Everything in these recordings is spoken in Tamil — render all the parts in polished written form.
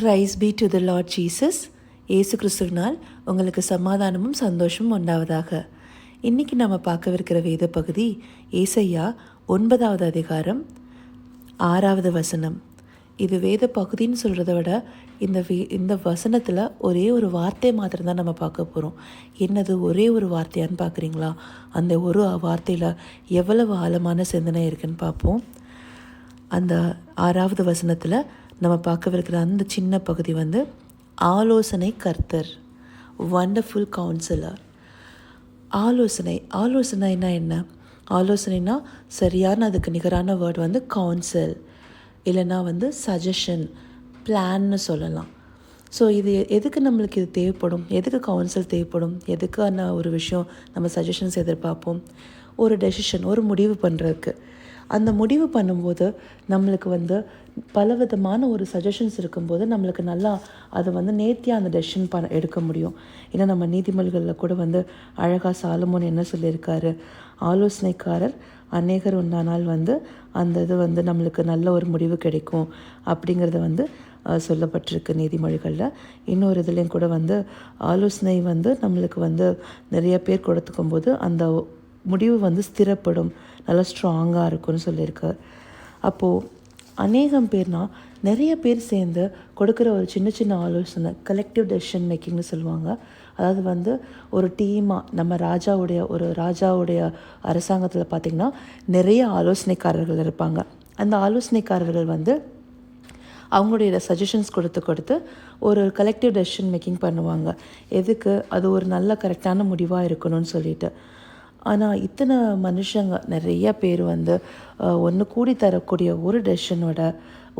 Price be to the Lord Jesus. இயேசு கிறிஸ்துவினால் உங்களுக்கு சமாதானமும் சந்தோஷமும் உண்டாவதாக. இன்றைக்கி நம்ம பார்க்கவிருக்கிற வேத பகுதி ஏசையா 9வது அதிகாரம் 6வது வசனம். இது வேத பகுதின்னு சொல்கிறத விட இந்த வசனத்தில் ஒரே ஒரு வார்த்தை மாத்திரம்தான் நம்ம பார்க்க போகிறோம். என்னது ஒரே ஒரு வார்த்தையான்னு பார்க்குறீங்களா? அந்த ஒரு வார்த்தையில் எவ்வளவு ஆழமான சிந்தனை இருக்குன்னு பார்ப்போம். அந்த 6வது வசனத்தில் நம்ம பார்க்கவிருக்கிற அந்த சின்ன பகுதி ஆலோசனை கர்த்தர், வண்டர்ஃபுல் கவுன்சிலர். ஆலோசனைனா என்ன? ஆலோசனைனா சரியான அதுக்கு நிகரான வேர்டு கவுன்சில், இல்லைன்னா சஜஷன், பிளான்னு சொல்லலாம். ஸோ இது எதுக்கு நம்மளுக்கு இது தேவைப்படும்? எதுக்கு கவுன்சில் தேவைப்படும்? எதுக்கான ஒரு விஷயம் நம்ம சஜஷன்ஸ் எதிர்பார்ப்போம்? ஒரு டெசிஷன், ஒரு முடிவு பண்ணுறதுக்கு. அந்த முடிவு பண்ணும்போது நம்மளுக்கு பலவிதமான ஒரு சஜஷன்ஸ் இருக்கும்போது நம்மளுக்கு நல்லா அதை நேர்த்தியாக அந்த டெசிஷன் எடுக்க முடியும். ஏன்னா நம்ம நீதிமொழிகளில் கூட அழகாக சாலமோன் என்ன சொல்லியிருக்காரு, ஆலோசனைக்காரர் அநேகர் உண்டானால் அந்த இது நம்மளுக்கு நல்ல ஒரு முடிவு கிடைக்கும் அப்படிங்கிறத சொல்லப்பட்டிருக்கு நீதிமொழிகளில். இன்னொரு இதுலேயும் கூட ஆலோசனை நம்மளுக்கு நிறைய பேர் கொடுத்துக்கும் போது அந்த முடிவு ஸ்திரப்படும், நல்லா ஸ்ட்ராங்காக இருக்கும்னு சொல்லியிருக்கார். அப்போது அநேகம் பேர்னால் நிறைய பேர் சேர்ந்து கொடுக்குற ஒரு சின்ன சின்ன ஆலோசனை, கலெக்டிவ் டெசிஷன் மேக்கிங்னு சொல்லுவாங்க. அதாவது ஒரு டீமாக நம்ம ராஜாவுடைய அரசாங்கத்தில் பார்த்திங்கன்னா நிறைய ஆலோசனைக்காரர்கள் இருப்பாங்க. அந்த ஆலோசனைக்காரர்கள் அவங்களுடைய சஜஷன்ஸ் கொடுத்து ஒரு கலெக்டிவ் டெசிஷன் மேக்கிங் பண்ணுவாங்க. எதுக்கு? அது ஒரு நல்ல கரெக்டான முடிவாக இருக்கணும்னு சொல்லிட்டு. ஆனால் இத்தனை மனுஷங்க நிறைய பேர் ஒன்று கூடி தரக்கூடிய ஒரு டெசிஷனோட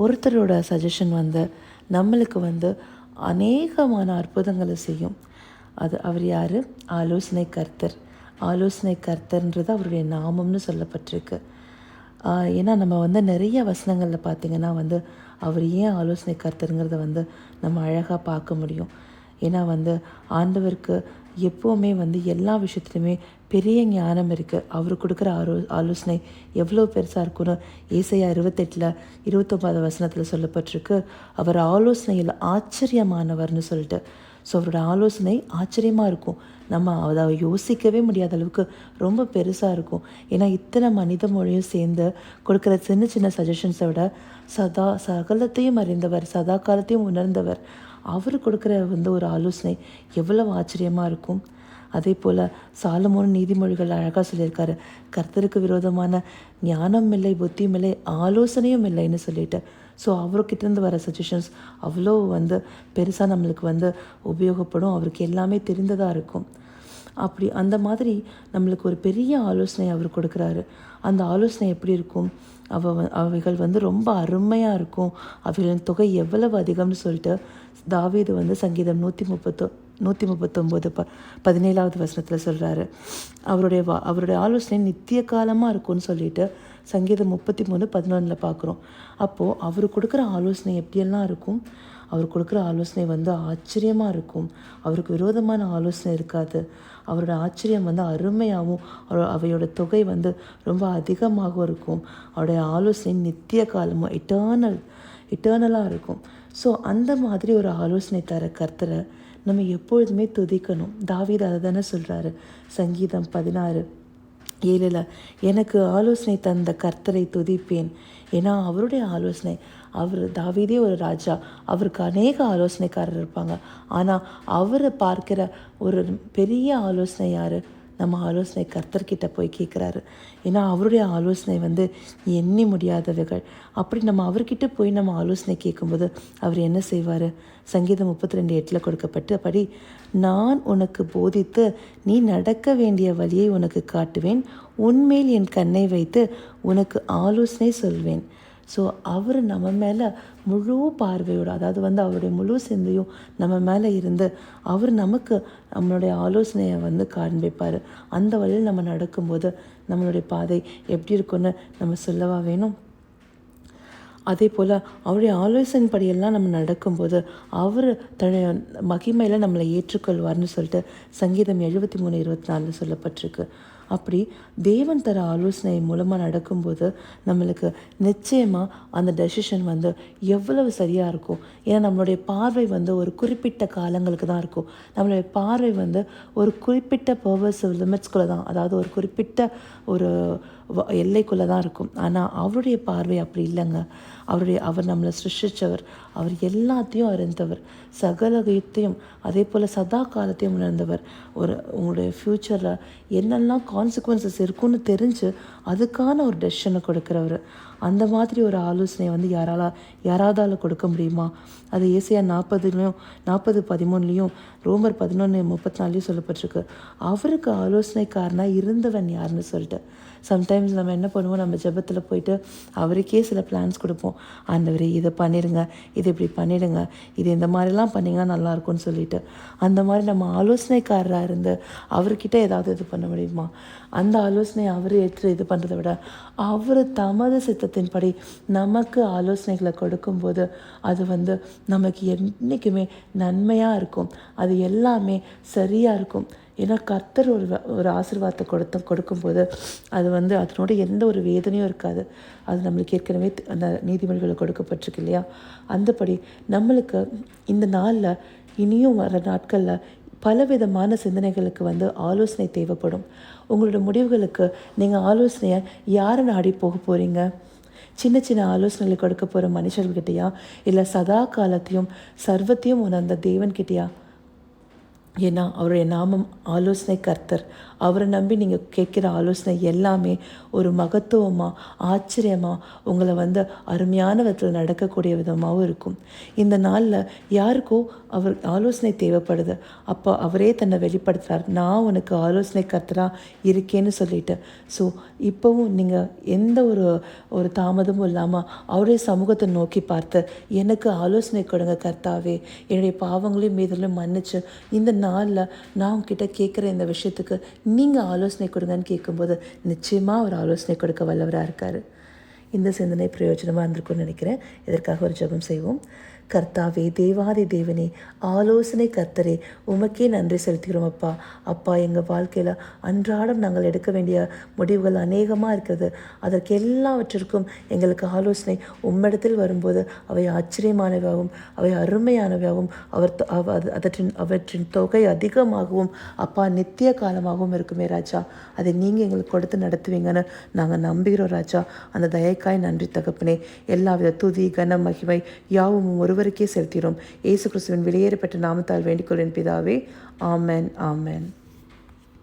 ஒருத்தரோட சஜஷன் நம்மளுக்கு அநேகமான அற்புதங்களை செய்யும். அவர் யார்? ஆலோசனை கர்த்தர். ஆலோசனை கர்த்தர்ன்றது அவருடைய நாமம்னு சொல்லப்பட்டிருக்கு. ஏன்னா நம்ம நிறைய வசனங்களில் பார்த்திங்கன்னா அவர் ஏன் ஆலோசனை கர்த்தருங்கிறத நம்ம அழகாக பார்க்க முடியும். ஏன்னா ஆண்டவருக்கு எப்போவுமே எல்லா விஷயத்துலையுமே பெரிய ஞானம் இருக்குது. அவர் கொடுக்குற ஆலோசனை எவ்வளோ பெருசாக இருக்குன்னு ஏசையா 28-29 வசனத்தில் சொல்லப்பட்டிருக்கு. அவர் ஆலோசனையில் ஆச்சரியமானவர்னு சொல்லிட்டு. ஸோ அவரோட ஆலோசனை ஆச்சரியமாக இருக்கும். நம்ம அதை யோசிக்கவே முடியாத அளவுக்கு ரொம்ப பெருசாக இருக்கும். ஏன்னா இத்தனை மனித மொழியும் சேர்ந்து கொடுக்குற சின்ன சின்ன சஜஷன்ஸை விட சகலத்தையும் அறிந்தவர், சதா காலத்தையும் உணர்ந்தவர், அவர் கொடுக்குற ஒரு ஆலோசனை எவ்வளவு ஆச்சரியமாக இருக்கும். அதே போல் சாலமோன் நீதிமொழிகள் அழகாக சொல்லியிருக்காரு, கர்த்தருக்கு விரோதமான ஞானம் இல்லை, புத்தியும் இல்லை, ஆலோசனையும் இல்லைன்னு சொல்லிட்டு. ஸோ அவர்கிட்டேருந்து வர சஜஷன்ஸ் அவ்வளோ பெருசாக நம்மளுக்கு உபயோகப்படும். அவருக்கு எல்லாமே தெரிந்ததாக இருக்கும். அப்படி அந்த மாதிரி நம்மளுக்கு ஒரு பெரிய ஆலோசனை அவர் கொடுக்குறாரு. அந்த ஆலோசனை எப்படி இருக்கும்? அவைகள் ரொம்ப அருமையாக இருக்கும். அவைகளின் தொகை எவ்வளவு அதிகம்னு சொல்லிட்டு தாவீது சங்கீதம் 139:17 வசனத்தில் சொல்கிறாரு. அவருடைய ஆலோசனை நித்திய காலமாக இருக்கும்னு சொல்லிட்டு சங்கீதம் 33:11 பார்க்குறோம். அப்போது அவர் கொடுக்குற ஆலோசனை எப்படியெல்லாம் இருக்கும்? அவர் கொடுக்குற ஆலோசனை ஆச்சரியமாக இருக்கும். அவருக்கு விரோதமான ஆலோசனை இருக்காது. அவரோட ஆச்சரியம் அருமையாகவும் அவையோட தொகை ரொம்ப அதிகமாகவும் இருக்கும். அவருடைய ஆலோசனை நித்திய காலமும் இட்டர்னலாக இருக்கும். ஸோ அந்த மாதிரி ஒரு ஆலோசனை தர கர்த்தரை நம்ம எப்பொழுதுமே துதிக்கணும். தாவீது அதை தானே சொல்கிறாரு, சங்கீதம் 16:7 எனக்கு ஆலோசனை தந்த கர்த்தரை துதிப்பேன். ஏன்னா அவருடைய ஆலோசனை, தாவீதே ஒரு ராஜா, அவருக்கு அநேக ஆலோசனைக்காரர் இருப்பாங்க. ஆனால் அவரை பார்க்கிற ஒரு பெரிய ஆலோசனை யார்? நம்ம ஆலோசனை கர்த்தர்கிட்ட போய் கேட்குறாரு. ஏன்னா அவருடைய ஆலோசனை எண்ணி முடியாதவைகள். அப்படி நம்ம அவர்கிட்ட போய் நம்ம ஆலோசனை கேட்கும்போது அவர் என்ன செய்வார்? சங்கீதம் 32:8 கொடுக்கப்பட்டபடி, நான் உனக்கு போதித்து நீ நடக்க வேண்டிய வழியை உனக்கு காட்டுவேன், உன்மேல் என் கண்ணை வைத்து உனக்கு ஆலோசனை சொல்வேன். ஸோ அவர் நம்ம மேலே முழு பார்வையோடு, அதாவது அவருடைய முழு சிந்தையும் நம்ம மேலே இருந்து அவர் நமக்கு நம்மளுடைய ஆலோசனையை காண்பிப்பார். அந்த வழியில் நம்ம நடக்கும்போது நம்மளுடைய பாதை எப்படி இருக்குன்னு நம்ம சொல்லவா வேணும்? அதே போல் அவருடைய ஆலோசனைப்படியெல்லாம் நம்ம நடக்கும்போது அவர் தன்னுடைய மகிமையில் நம்மளை ஏற்றுக்கொள்வார்னு சொல்லிட்டு சங்கீதம் 73:24 சொல்லப்பட்டிருக்கு. அப்படி தேவன் தர ஆலோசனை மூலமாக நடக்கும்போது நம்மளுக்கு நிச்சயமாக அந்த டெசிஷன் வந்து எவ்வளவு சரியாக இருக்கும். ஏன்னா நம்மளுடைய பார்வை வந்து ஒரு குறிப்பிட்ட காலங்களுக்கு தான் இருக்கும். நம்மளுடைய பார்வை வந்து ஒரு குறிப்பிட்ட பர்வசிவ் லிமிட்ஸ்குள்ளே தான், அதாவது ஒரு குறிப்பிட்ட ஒரு எல்லைக்குள்ளே தான் இருக்கும். ஆனால் அவருடைய பார்வை அப்படி இல்லைங்க. அவர் நம்மளை சிருஷ்டித்தவர், அவர் எல்லாத்தையும் அறிந்தவர், சகலத்தையும் அதே போல் சதா காலத்தையும் உணர்ந்தவர். உங்களுடைய ஃப்யூச்சரில் என்னெல்லாம் கான்சிக்வன்சஸ் இருக்குன்னு தெரிஞ்சு அதுக்கான ஒரு டெசிஷனை கொடுக்குறவர். அந்த மாதிரி ஒரு ஆலோசனை வந்து யாராவதால கொடுக்க முடியுமா? அது ஏசாயா 40:13 ரோமர் 11:34 சொல்லப்பட்டிருக்கு. அவருக்கு ஆலோசனைக்காரனாக இருந்தவன் யாருன்னு சொல்லிட்டு. சம்டைம்ஸ் நம்ம என்ன பண்ணுவோம், நம்ம ஜெபத்தில் போயிட்டு அவருக்கே சில பிளான்ஸ் கொடுப்போம். ஆண்டவரே இதை பண்ணிடுங்க, இது இப்படி பண்ணிடுங்க, இது இந்த மாதிரிலாம் பண்ணிங்கன்னா நல்லாயிருக்கும்னு சொல்லிட்டு. அந்த மாதிரி நம்ம ஆலோசனைக்காரராக இருந்து அவர்கிட்ட ஏதாவது இது பண்ண முடியுமா? அந்த ஆலோசனை அவர் ஏற்று இது பண்ணுறதை விட அவர் தமது சித்தத்தின்படி நமக்கு ஆலோசனைகளை கொடுக்கும்போது அது வந்து நமக்கு என்றைக்குமே நன்மையாக இருக்கும். அது எல்லாமே சரியாக இருக்கும். ஏன்னா கர்த்தர் ஒரு ஆசீர்வாதத்தை கொடுக்கும்போது அது வந்து அதனோட எந்த ஒரு வேதனையும் இருக்காது. அது நம்மளுக்கு ஏற்கனவே அந்த நீதிமொழிகளில் கொடுக்கப்பட்டிருக்கு இல்லையா? அந்தபடி நம்மளுக்கு இந்த நாளில் இனியும் வர நாட்களில் பலவிதமான சிந்தனைகளுக்கு வந்து ஆலோசனை தேவைப்படும். உங்களோட முடிவுகளுக்கு நீங்கள் ஆலோசனையை யாரை நாடி போக போகிறீங்க? சின்ன சின்ன ஆலோசனைகளை கொடுக்க போகிற மனுஷர்கிட்டையா, இல்லை சதா காலத்தையும் சர்வத்தையும் உணர்ந்த தேவன்கிட்டையா? ஏன்னா அவருடைய நாமம் ஆலோசனை கர்த்தர். அவரை நம்பி நீங்கள் கேட்குற ஆலோசனை எல்லாமே ஒரு மகத்துவமாக ஆச்சரியமாக உங்களை வந்து அருமையான விதத்தில் நடக்கக்கூடிய விதமாகவும் இருக்கும். இந்த நாளில் யாருக்கோ அவர் ஆலோசனை தேவைப்படுது. அப்போ அவரே தன்னை வெளிப்படுத்துகிறார், நான் உனக்கு ஆலோசனை கர்த்தராக இருக்கேன்னு சொல்லிட்டு. ஸோ இப்போவும் நீங்கள் எந்த ஒரு தாமதமும் இல்லாமல் அவருடைய சமூகத்தை நோக்கி பார்த்து, எனக்கு ஆலோசனை கொடுங்க கர்த்தாவே, என்னுடைய பாவங்களையும் மீதலையும் மன்னிச்சு இந்த நாளில் நான் உங்ககிட்ட கேட்குற இந்த விஷயத்துக்கு நீங்கள் ஆலோசனை கொடுங்கன்னு கேட்கும்போது நிச்சயமாக அவர் ஆலோசனை கொடுக்க வல்லவராக இருக்கார். இந்த சிந்தனை பிரயோஜனமாக இருந்திருக்கும்னு நினைக்கிறேன். இதற்காக ஒரு ஜெபம் செய்வோம். கர்த்தாவே, தேவாதி தேவனே, ஆலோசனை கர்த்தரே, உமக்கே நன்றி செலுத்துகிறோம் அப்பா. அப்பா, எங்கள் வாழ்க்கையில் அன்றாடம் நாங்கள் எடுக்க வேண்டிய முடிவுகள் அநேகமாக இருக்கிறது. அதற்கு எல்லாவற்றிற்கும் எங்களுக்கு ஆலோசனை உம்மிடத்தில் வரும்போது அவை ஆச்சரியமானவையாகவும் அவை அருமையானவையாகவும் அவற்றின் தொகை அதிகமாகவும் அப்பா நித்திய காலமாகவும் இருக்குமே ராஜா. அதை நீங்கள் எங்களுக்கு கொடுத்து நடத்துவீங்கன்னு நாங்கள் நம்புகிறோம் ராஜா. அந்த தயக்காய் நன்றி தகப்பனே. எல்லாவித துதி கன மகிமை யாவும் ஒருவருக்கே செலுத்தினோம். இயேசு கிறிஸ்துவின் வெளியேறப்பட்ட நாமத்தால் வேண்டிக் கொள்வேன் பிதாவே. ஆமென், ஆமென்.